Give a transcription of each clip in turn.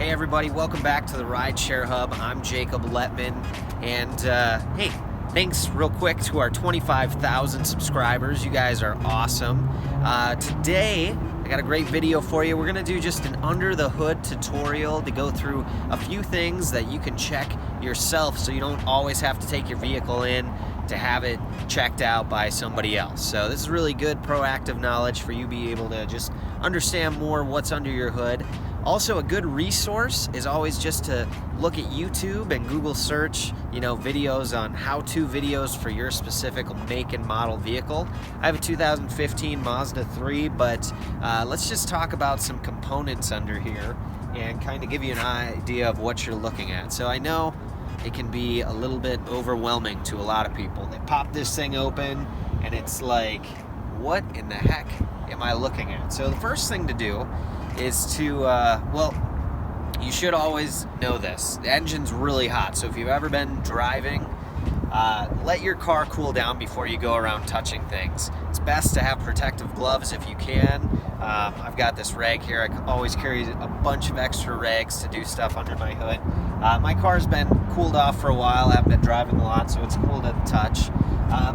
Hey everybody, welcome back to the Rideshare Hub. I'm Jacob Letman, and hey, thanks real quick to our 25,000 subscribers. You guys are awesome. Today, I got a great video for you. We're gonna do just an under the hood tutorial to go through a few things that you can check yourself so you don't always have to take your vehicle in to have it checked out by somebody else. So this is really good proactive knowledge for you to be able to just understand more what's under your hood. Also, a good resource is always just to look at YouTube and Google search, videos on how-to videos for your specific make and model vehicle. I have a 2015 Mazda 3, but let's just talk about some components under here and kind of give you an idea of what you're looking at. So I know it can be a little bit overwhelming to a lot of people. They pop this thing open and it's like, what in the heck am I looking at? So the first thing to do is to, you should always know this. The engine's really hot, so if you've ever been driving, let your car cool down before you go around touching things. It's best to have protective gloves if you can. I've got this rag here. I always carry a bunch of extra rags to do stuff under my hood. My car's been cooled off for a while. I haven't been driving a lot, so it's cool to touch.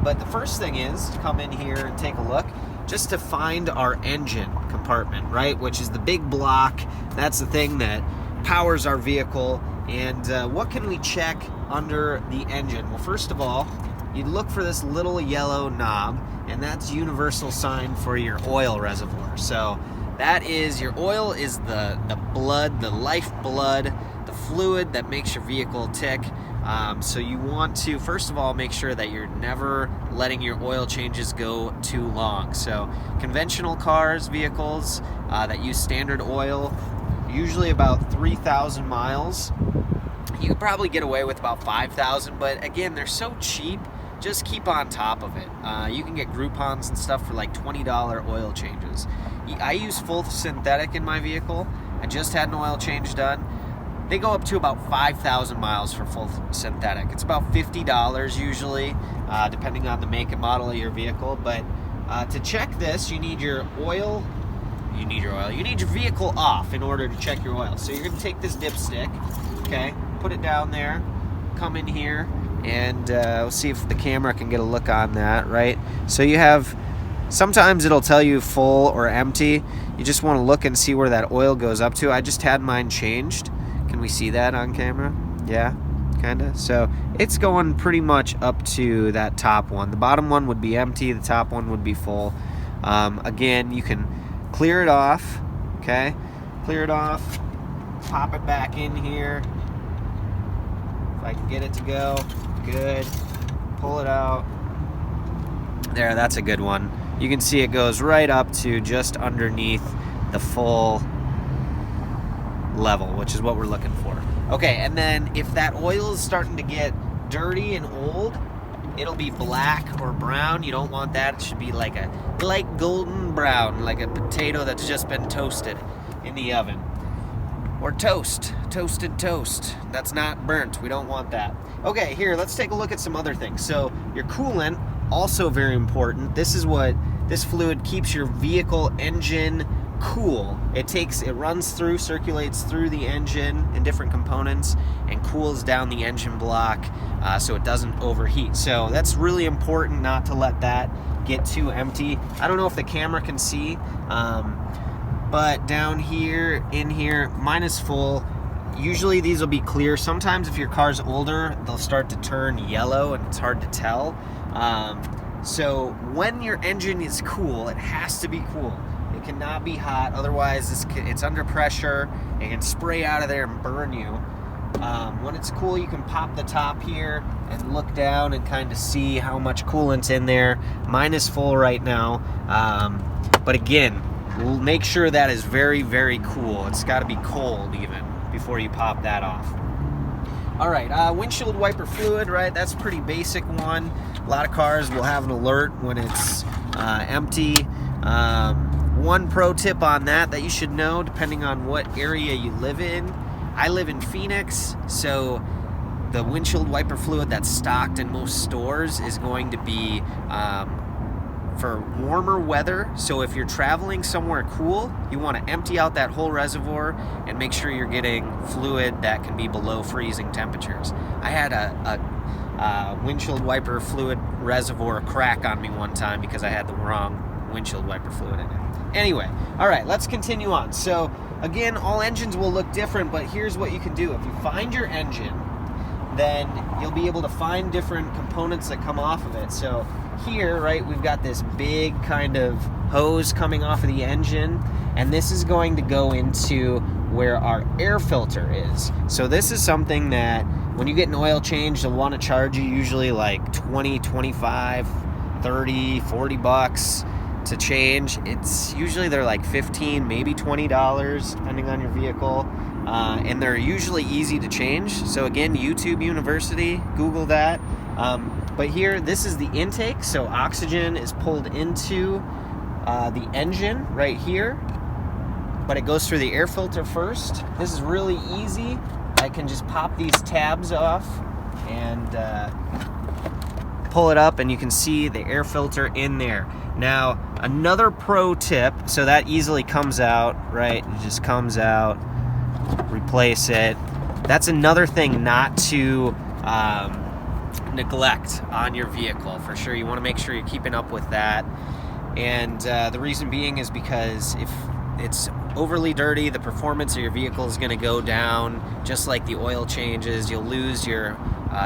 But the first thing is to come in here and take a look just to find our engine compartment, right? Which is the big block. That's the thing that powers our vehicle. And what can we check under the engine? Well, first of all, you'd look for this little yellow knob, and that's universal sign for your oil reservoir. So that is, your oil is the blood, the lifeblood, the fluid that makes your vehicle tick. So you want to, first of all, make sure that you're never letting your oil changes go too long. So conventional cars, vehicles that use standard oil, usually about 3,000 miles. You could probably get away with about 5,000, but again, they're so cheap, just keep on top of it. You can get Groupons and stuff for like $20 oil changes. I use full synthetic in my vehicle. I just had an oil change done. They go up to about 5,000 miles for full synthetic. It's about $50 usually, depending on the make and model of your vehicle. But to check this, you need your oil. You need your vehicle off in order to check your oil. So you're going to take this dipstick, okay, put it down there, come in here, and we'll see if the camera can get a look on that, right? So you have, sometimes it'll tell you full or empty. You just want to look and see where that oil goes up to. I just had mine changed. Can we see that on camera? Yeah, kind of. So it's going pretty much up to that top one. The bottom one would be empty. The top one would be full. Again, you can clear it off, okay? Clear it off. Pop it back in here. If I can get it to go. Good. Pull it out. There, that's a good one. You can see it goes right up to just underneath the full level, which is what we're looking for. Okay, and then if that oil is starting to get dirty and old, it'll be black or brown. You don't want that. It should be like a light golden brown, like a potato that's just been toasted in the oven. Or toasted toast. That's not burnt. We don't want that. Okay, here, let's take a look at some other things. So your coolant, also very important. This is what, this fluid keeps your vehicle engine cool. It runs through, circulates through the engine in different components and cools down the engine block so it doesn't overheat. So that's really important not to let that get too empty. I don't know if the camera can see, but down here, in here, mine is full. Usually these will be clear. Sometimes if your car's older, they'll start to turn yellow and it's hard to tell. So when your engine is cool, it has to be cool. It cannot be hot, otherwise it's under pressure. It can spray out of there and burn you. When it's cool, you can pop the top here and look down and kind of see how much coolant's in there. Mine is full right now, but again, we'll make sure that is very, very cool. It's got to be cold even before you pop that off. All right, windshield wiper fluid, right? That's a pretty basic one. A lot of cars will have an alert when it's empty. One pro tip on that you should know, depending on what area you live in. I live in Phoenix, so the windshield wiper fluid that's stocked in most stores is going to be for warmer weather. So if you're traveling somewhere cool, you want to empty out that whole reservoir and make sure you're getting fluid that can be below freezing temperatures. I had a windshield wiper fluid reservoir crack on me one time because I had the wrong windshield wiper fluid in it. Anyway, all right, let's continue on. So again, all engines will look different, but here's what you can do. If you find your engine, then you'll be able to find different components that come off of it. So here, right, we've got this big kind of hose coming off of the engine, and this is going to go into where our air filter is. So this is something that when you get an oil change, they'll want to charge you usually like 20, 25, 30, 40 bucks to change. It's usually they're like $15, maybe $20, depending on your vehicle. And they're usually easy to change. So again, YouTube University, Google that. But here, this is the intake. So oxygen is pulled into the engine right here, but it goes through the air filter first. This is really easy. I can just pop these tabs off and pull it up, and you can see the air filter in there. Now, another pro tip, so that easily comes out, right? It just comes out, replace it. That's another thing not to neglect on your vehicle, for sure. You want to make sure you're keeping up with that. And the reason being is because if it's overly dirty, the performance of your vehicle is going to go down, just like the oil changes. You'll lose your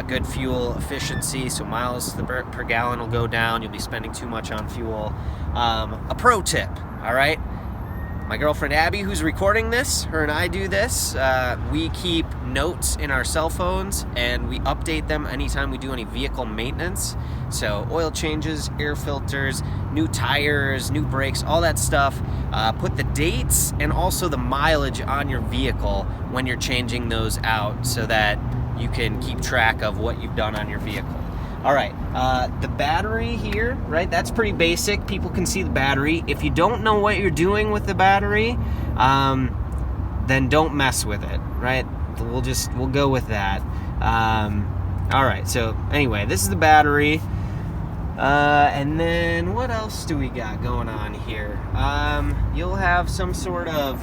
good fuel efficiency, so miles per gallon will go down. You'll be spending too much on fuel. A pro tip, all right? My girlfriend Abby, who's recording this, her and I do this. We keep notes in our cell phones, and we update them anytime we do any vehicle maintenance. So oil changes, air filters, new tires, new brakes, all that stuff. Put the dates and also the mileage on your vehicle when you're changing those out so that you can keep track of what you've done on your vehicle. All right, the battery here, right? That's pretty basic. People can see the battery. If you don't know what you're doing with the battery, then don't mess with it, right? We'll go with that. All right, so anyway, this is the battery. And then what else do we got going on here? You'll have some sort of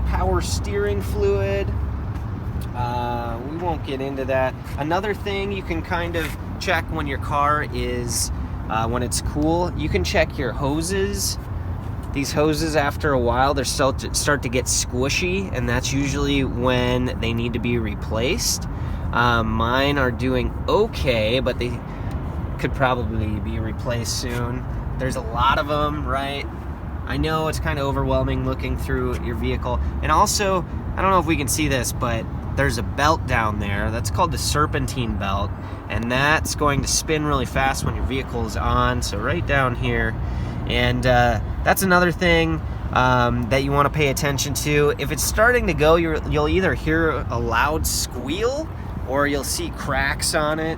power steering fluid. We won't get into that. Another thing you can kind of check when your car is, when it's cool, you can check your hoses. These hoses, after a while, they start to get squishy, and that's usually when they need to be replaced. Mine are doing okay, but they could probably be replaced soon. There's a lot of them, right? I know it's kind of overwhelming looking through your vehicle. And also, I don't know if we can see this, but there's a belt down there. That's called the serpentine belt, and that's going to spin really fast when your vehicle is on. So right down here. And that's another thing that you want to pay attention to. If it's starting to go, you'll either hear a loud squeal or you'll see cracks on it.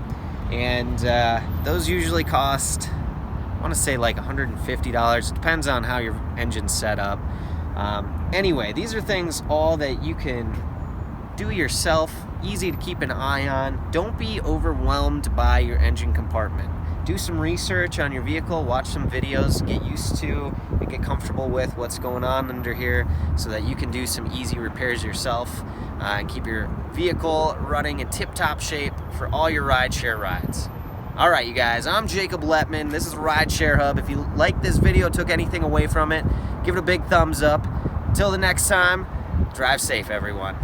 And those usually cost, I want to say like $150. It depends on how your engine's set up. Anyway, these are things all that you can do yourself, easy to keep an eye on. Don't be overwhelmed by your engine compartment. Do some research on your vehicle, watch some videos, get used to and get comfortable with what's going on under here so that you can do some easy repairs yourself and keep your vehicle running in tip-top shape for all your rideshare rides. All right, you guys, I'm Jacob Letman. This is Rideshare Hub. If you like this video, took anything away from it, give it a big thumbs up. Until the next time, drive safe, everyone.